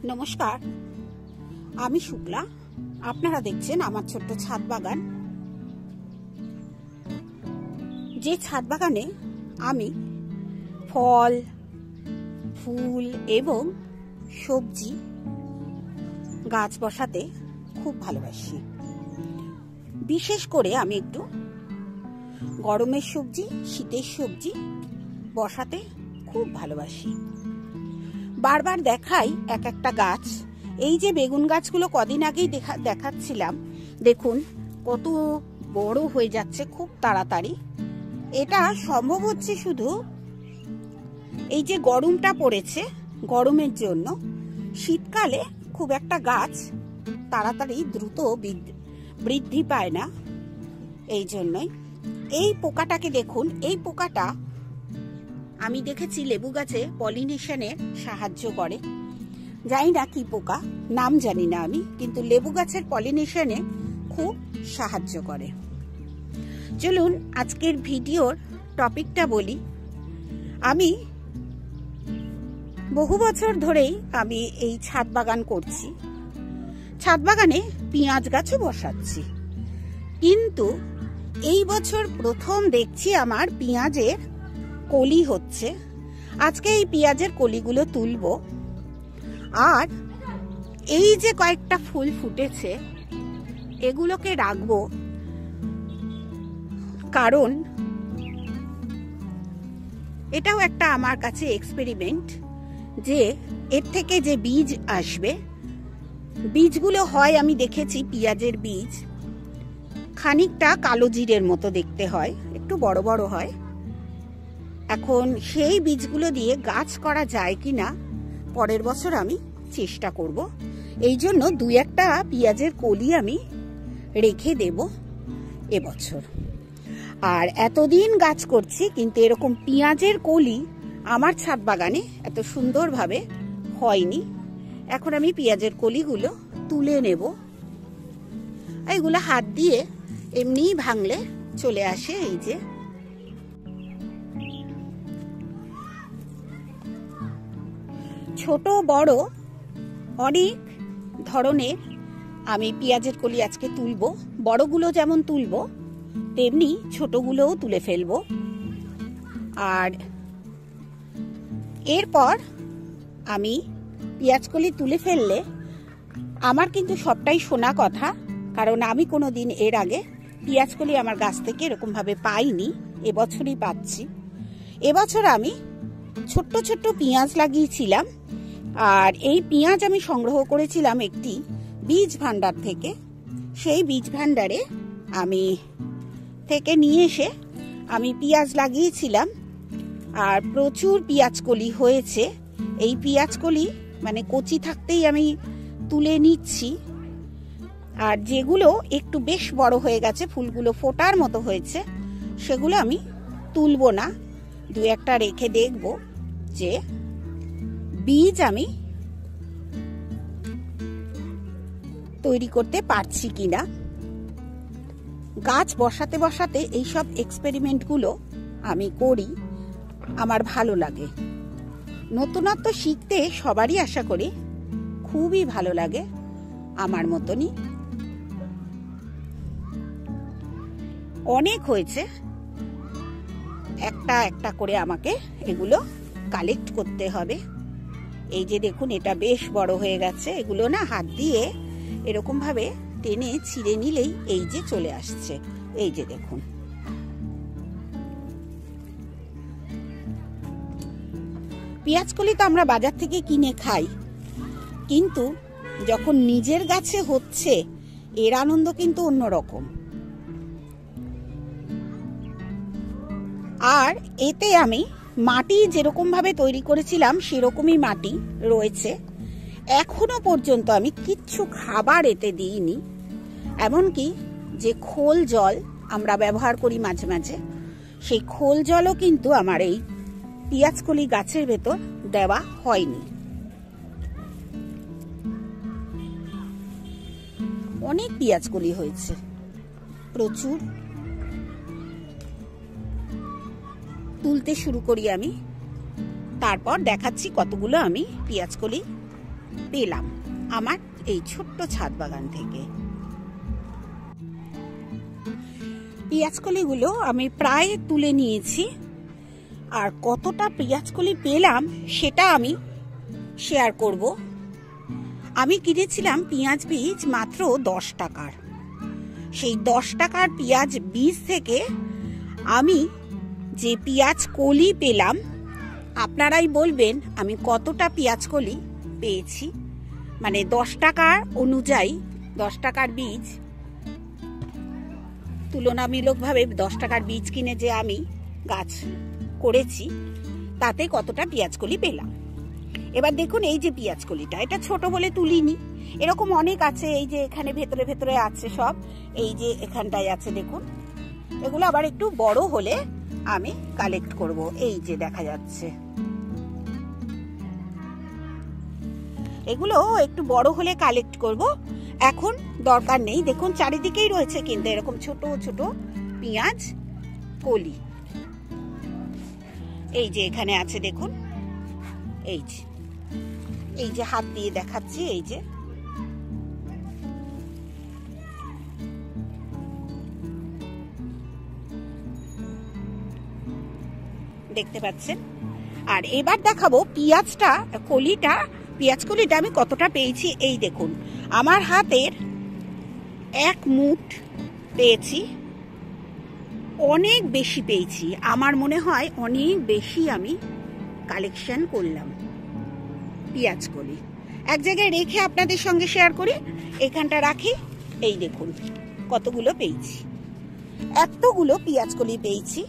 নমস্কার, আমি শুক্লা। আপনারা দেখছেন আমার ছোট্ট ছাদ বাগান। যে ছাদ বাগানে আমি ফল, ফুল এবং সবজি গাছ বসাতে খুব ভালোবাসি। বিশেষ করে আমি একটু গরমের সবজি, শীতের সবজি বসাতে খুব ভালোবাসি। বারবার দেখাই এক একটা গাছ। এই যে বেগুন গাছগুলো কদিন আগেই দেখাচ্ছিলাম, দেখুন কত বড় হয়ে যাচ্ছে খুব তাড়াতাড়ি। এটা সম্ভব হচ্ছে শুধু এই যে গরমটা পড়েছে, গরমের জন্য। শীতকালে খুব একটা গাছ তাড়াতাড়ি দ্রুত বৃদ্ধি পায় না, এই জন্যই। এই পোকাটাকে দেখুন, এই পোকাটা আমি দেখেছি লেবু গাছে পলিনেশনে সাহায্য করে। জানি না কি পোকা, নাম জানি না আমি, কিন্তু লেবু গাছের পলিনেশনে খুব সাহায্য করে। চলুন আজকের ভিডিওর টপিকটা বলি। আমি বহু বছর ধরেই আমি এই ছাদ বাগান করছি। ছাদ বাগানে পেঁয়াজ গাছও বসাচ্ছি, কিন্তু এই বছর প্রথম দেখছি আমার পেঁয়াজের কলি হচ্ছে। আজকে এই পেঁয়াজের কলিগুলো তুলবো। আর এই যে কয়েকটা ফুল ফুটেছে এগুলোকে রাখবো, কারণ এটাও একটা আমার কাছে এক্সপেরিমেন্ট, যে এর থেকে যে বীজ আসবে, বীজগুলো হয় আমি দেখেছি পেঁয়াজের বীজ খানিকটা কালো জিরের মতো দেখতে হয়, একটু বড় বড় হয়। এখন সেই বীজগুলো দিয়ে গাছ করা যায় কিনা পরের বছর আমি চেষ্টা করব। এই জন্য দুই একটা পেঁয়াজের কলি আমি রেখে দেব এবছর। আর এতদিন গাছ করছি, কিন্তু এরকম পেঁয়াজের কলি আমার ছাদ বাগানে এত সুন্দরভাবে হয়নি। এখন আমি পেঁয়াজের কলিগুলো তুলে নেব। এইগুলো হাত দিয়ে এমনিই ভাঙলে চলে আসে। এই যে ছোট বড় অনেক ধরনের আমি পেঁয়াজের কলি আজকে তুলবো। বড়গুলো যেমন তুলবো, তেমনি ছোটগুলোও তুলে ফেলবো। আর এরপর আমি পেঁয়াজ কলি তুলে ফেললে আমার কিন্তু সবটাই শোনা কথা, কারণ আমি কোনোদিন এর আগে পেঁয়াজ কলি আমার গাছ থেকে এরকম ভাবে পাইনি, এবছরই পাচ্ছি। এবছর আমি ছোট্ট ছোট্ট পেঁয়াজ লাগিয়েছিলাম। আর এই পেঁয়াজ আমি সংগ্রহ করেছিলাম একটি বীজ ভান্ডার থেকে। সেই বীজ ভান্ডারে আমি থেকে নিয়ে এসে আমি পেঁয়াজ লাগিয়েছিলাম। আর প্রচুর পেঁয়াজ কলি হয়েছে। এই পেঁয়াজ কলি মানে কচি থাকতেই আমি তুলে নিচ্ছি। আর যেগুলো একটু বেশ বড় হয়ে গেছে, ফুলগুলো ফোটার মতো হয়েছে, সেগুলো আমি তুলবো না, দু একটা রেখে দেখব যে বীজ আমি তৈরি করতে পারছি কিনা। গাছ বসাতে বসাতে এইসব এক্সপেরিমেন্টগুলো আমি করি, আমার ভালো লাগে। নতুনত্ব শিখতে সবারই আশা করি খুবই ভালো লাগে, আমার মতনই। অনেক হয়েছে, একটা একটা করে আমাকে এগুলো কালেক্ট করতে হবে। এই যে দেখুন, এটা বেশ বড় হয়ে গেছে। এগুলো না হাত দিয়ে এরকম ভাবে টেনে ছিঁড়ে নিলেই এই যে চলে আসছে। এই যে দেখুন, পেঁয়াজ কলি তো আমরা বাজার থেকে কিনে খাই, কিন্তু যখন নিজের গাছে হচ্ছে এর আনন্দ কিন্তু অন্যরকম। আর এতে আমি মাটি যেরকম ভাবে তৈরি করেছিলাম সেরকমই মাটি রয়েছে। এখনো পর্যন্ত আমি কিচ্ছু খাবার এতে দিইনি। এমনকি যে খোল জল আমরা ব্যবহার করি মাঝে মাঝে, সেই খোল জলও কিন্তু আমার এই পেঁয়াজ কলি গাছের ভেতর দেওয়া হয়নি। অনেক পেঁয়াজ কলি হয়েছে, প্রচুর। তুলতে শুরু করি আমি, তারপর দেখাচ্ছি কতগুলো আমি পেঁয়াজ কলি পেলাম আমার এই ছোট্ট ছাদ বাগান থেকে। পেঁয়াজকলিগুলো আমি প্রায় তুলে নিয়েছি, আর কতটা পেঁয়াজকলি পেলাম সেটা আমি শেয়ার করব। আমি কিনেছিলাম পেঁয়াজ বীজ মাত্র 10 টাকার। সেই 10 টাকার পেঁয়াজ বীজ থেকে আমি যে পেঁয়াজ কলি পেলাম, আপনারাই বলবেন আমি কতটা পেঁয়াজ কলি পেয়েছি। মানে 10 টাকার অনুযায়ী 10 টাকার বীজ, তুলনামূলকভাবে 10 টাকার বীজ কিনে যে আমি গাছ করেছি তাতে কতটা পেঁয়াজকলি পেলাম। এবার দেখুন এই যে পেঁয়াজকলিটা, এটা ছোট বলে তুলিনি, এরকম অনেক আছে। এই যে এখানে ভেতরে ভেতরে আছে সব, এই যে এখানটায় আছে দেখুন। এগুলো আবার একটু বড় হলে আমি কালেক্ট করব। এই যে দেখা যাচ্ছে, এগুলো একটু বড় হলে কালেক্ট করব, এখন দরকার নেই। দেখুন চারিদিকেই রয়েছে কিন্তু এরকম ছোট ছোট পেঁয়াজ কলি। এই যে এখানে আছে দেখুন, এই যে হাত দিয়ে দেখাচ্ছি, এই যে দেখতে পাচ্ছেন। আর এবার দেখাবো পেঁয়াজটা পেঁয়াজ কলিটা আমি কতটা পেয়েছি। এই দেখুন আমার হাতের 1 মুঠ পেয়েছি, অনেক বেশি পেয়েছি। আমার মনে হয় অনেক বেশি আমি কালেকশন করলাম পেঁয়াজ কলি। এক জায়গায় রেখে আপনাদের সঙ্গে শেয়ার করি, এখানটা রাখি। এই দেখুন কতগুলো পেয়েছি, এতগুলো পেঁয়াজ কলি পেয়েছি।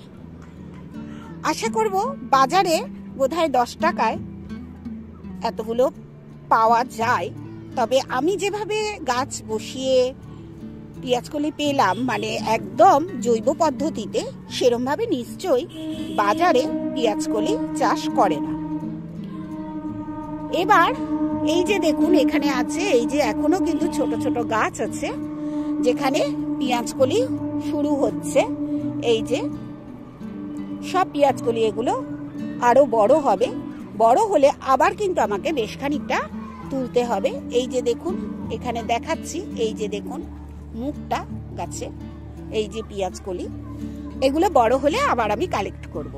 আশা করব বাজারে বোধহয় 10 টাকায় এতগুলো পাওয়া যায়। তবে আমি যেভাবে গাছ বসিয়ে পেঁয়াজকলি পেলাম, মানে একদম জৈব পদ্ধতিতে, সেরকম ভাবে নিশ্চয়ই বাজারে পেঁয়াজকলি চাষ করে না। এবার এই যে দেখুন এখানে আছে, এই যে এখনো কিন্তু ছোট ছোট গাছ আছে যেখানে পেঁয়াজকলি শুরু হচ্ছে। এই যে সব পেঁয়াজকলি, এগুলো আরো বড় হবে। বড় হলে আবার কিন্তু আমাকে বেশ খানিকটা তুলতে হবে। এই যে দেখুন এখানে দেখাচ্ছি, এই যে দেখুন মুখটা গাছে, এই যে পেঁয়াজকলি, এগুলো বড় হলে আবার আমি কালেক্ট করব।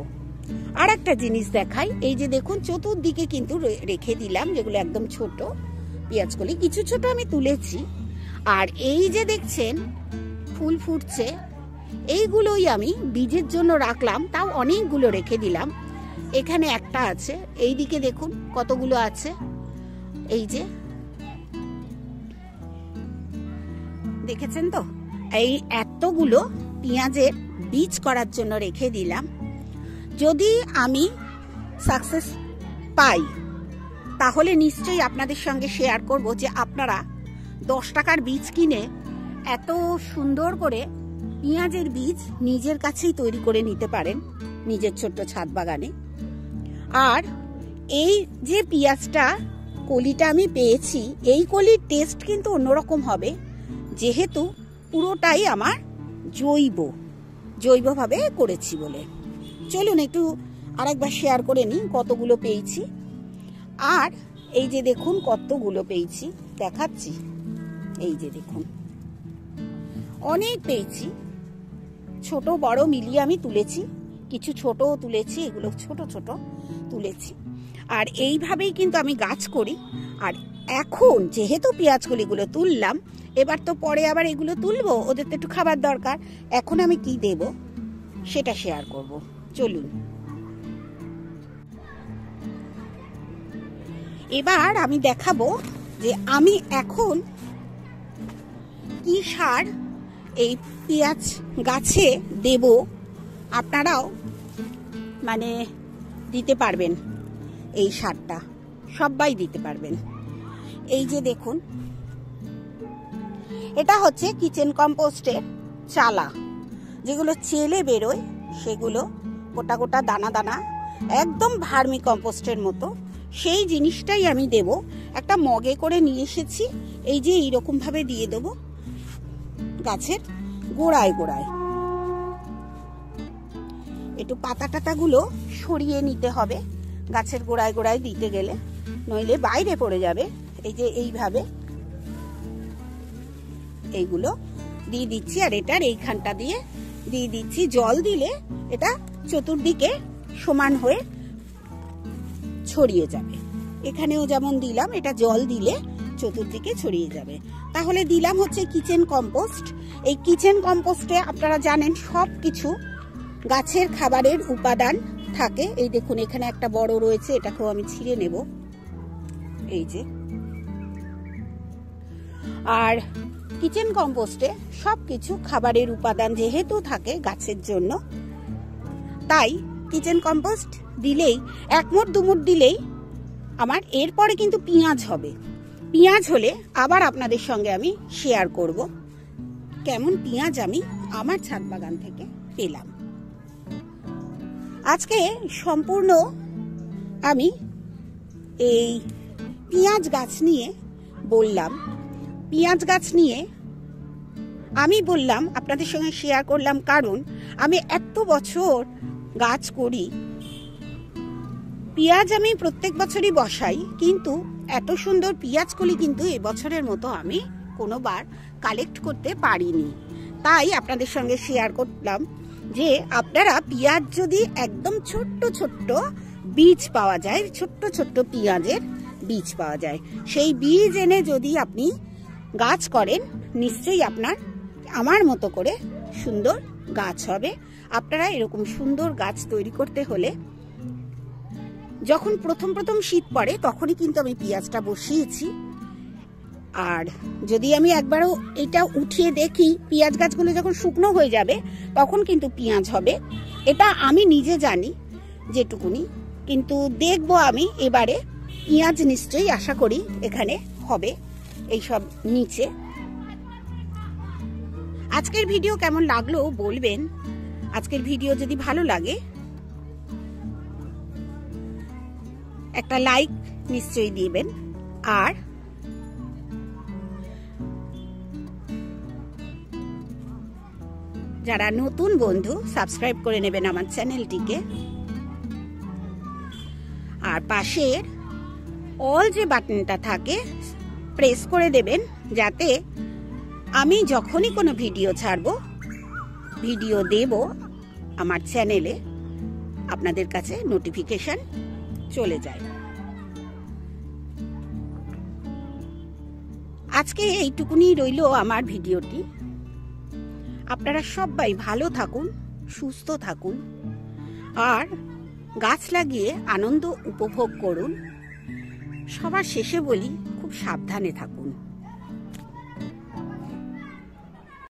আর একটা জিনিস দেখাই, এই যে দেখুন চতুর্দিকে কিন্তু রেখে দিলাম যেগুলো একদম ছোট পেঁয়াজকলি, কিছু ছোট আমি তুলেছি। আর এই যে দেখছেন ফুল ফুটছে, এইগুলোই আমি বীজের জন্য রাখলাম, তাও অনেকগুলো রেখে দিলাম। এখানে একটা আছে, এই দিকে দেখুন কতগুলো আছে। এই যে দেখেছেন তো, এই এতগুলো পেঁয়াজের বীজ করার জন্য রেখে দিলাম। যদি আমি সাকসেস পাই তাহলে নিশ্চয়ই আপনাদের সঙ্গে শেয়ার করব যে আপনারা 10 টাকার বীজ কিনে এত সুন্দর করে পেঁয়াজের বীজ নিজের কাছেই তৈরি করে নিতে পারেন নিজের ছোট্ট ছাদ বাগানে। আর এই যে পেঁয়াজটা কলিটা আমি পেয়েছি, এই কলির টেস্ট কিন্তু অন্যরকম হবে, যেহেতু পুরোটাই আমার জৈবভাবে করেছি বলে। চলুন একটু আরেকবার শেয়ার করে নিই কতগুলো পেয়েছি। আর এই যে দেখুন কতগুলো পেয়েছি দেখাচ্ছি, এই যে দেখুন অনেক পেয়েছি, ছোট বড় মিলিয়ে আমি তুলেছি, কিছু ছোটও তুলেছি, এগুলো ছোট ছোট তুলেছি। আর এইভাবেই কিন্তু আমি গাছ করি। আর এখন যেহেতু পেঁয়াজকলিগুলো তুললাম, এবার তো পরে আবার এগুলো তুলবো, ওদের তো একটু খাবার দরকার। এখন আমি কি দেব সেটা শেয়ার করব, চলুন। এবার আমি দেখাবো যে আমি এখন কি সার এই পেঁয়াজ গাছে দেব। আপনারাও মানে দিতে পারবেন, এই সারটা সবাই দিতে পারবেন। এই যে দেখুন এটা হচ্ছে কিচেন কম্পোস্টের চালা, যেগুলো চেলে বেরোয়, সেগুলো গোটা গোটা দানা দানা, একদম ভার্মি কম্পোস্টের মতো। সেই জিনিসটাই আমি দেব। একটা মগে করে নিয়ে এসেছি, এই যে এইরকম ভাবে দিয়ে দেবো গাছের গোড়ায় গোড়ায়। একটু পাতা টাতাগুলো সরিয়ে নিতে হবে গাছের গোড়ায় গোড়ায় দিতে গেলে, নইলে বাইরে পড়ে যাবে। এই যে এইভাবে এইগুলো দিয়ে দিচ্ছি, আর এটার এইখানটা দিয়ে দিয়ে দিচ্ছি। জল দিলে এটা চতুর্দিকে সমান হয়ে ছড়িয়ে যাবে। এখানেও যেমন দিলাম, এটা জল দিলে চতুর্দিকে ছড়িয়ে যাবে। তাহলে দিলাম হচ্ছে কিচেন কম্পোস্ট। এই কিচেন কম্পোস্টে আপনারা জানেন সব কিছু গাছের খাবারের উপাদান থাকে। এই দেখুন এখানে একটা বড় রয়েছে, এটাকেও আমি ছিঁড়ে নেব, এই যে। আর কিচেন কম্পোস্টে সবকিছু খাবারের উপাদান যেহেতু থাকে গাছের জন্য, তাই কিচেন কম্পোস্ট দিলেই, এক মুঠ দু মুঠ দিলেই আমার এরপরে কিন্তু পেঁয়াজ হবে। পেঁয়াজ হলে আবার আপনাদের সঙ্গে আমি শেয়ার করব কেমন পেঁয়াজ আমি আমার ছাদ বাগান থেকে পেলাম। আজকে সম্পূর্ণ আমি এই পেঁয়াজ গাছ নিয়ে বললাম। পেঁয়াজ গাছ নিয়ে আমি বললাম, আপনাদের সঙ্গে শেয়ার করলাম, কারণ আমি এত বছর গাছ করি, পেঁয়াজ আমি প্রত্যেক বছরই বসাই, কিন্তু এত সুন্দর পেঁয়াজগুলি কিন্তু এবছরের মতো আমি কোনোবার কালেক্ট করতে পারিনি। তাই আপনাদের সঙ্গে শেয়ার করলাম যে আপনারা পেঁয়াজ যদি একদম ছোট্ট ছোট্ট বীজ পাওয়া যায়, ছোট্ট ছোট্ট পেঁয়াজের বীজ পাওয়া যায়, সেই বীজ এনে যদি আপনি গাছ করেন, নিশ্চয়ই আপনার আমার মতো করে সুন্দর গাছ হবে। আপনারা এরকম সুন্দর গাছ তৈরি করতে হলে, যখন প্রথম প্রথম শীত পড়ে তখনই কিন্তু আমি পেঁয়াজটা বসিয়েছি। আর যদি আমি একবারও এটা উঠিয়ে দেখি, পেঁয়াজ গাছগুলো যখন শুকনো হয়ে যাবে তখন কিন্তু পেঁয়াজ হবে, এটা আমি নিজে জানি যেটুকুনি। কিন্তু দেখবো আমি এবারে পেঁয়াজ নিশ্চয়ই আশা করি এখানে হবে এইসব নিচে। আজকের ভিডিও কেমন লাগলো বলবেন। আজকের ভিডিও যদি ভালো লাগে একটা লাইক নিশ্চয়ই দিবেন, আর যারা নতুন বন্ধু সাবস্ক্রাইব করে নেবেন আমার চ্যানেলটিকে। আর পাশের অল যে বাটনটা থাকে প্রেস করে দেবেন, যাতে আমি যখনই কোনো ভিডিও ছাড়বো, ভিডিও দেব আমার চ্যানেলে, আপনাদের কাছে নোটিফিকেশন চলে যায়। আজকে এইটুকুনি রইল আমার ভিডিওটি। আপনারা সবাই ভালো থাকুন, সুস্থ থাকুন, আর গাছ লাগিয়ে আনন্দ উপভোগ করুন। সবার শেষে বলি, খুব সাবধানে থাকুন।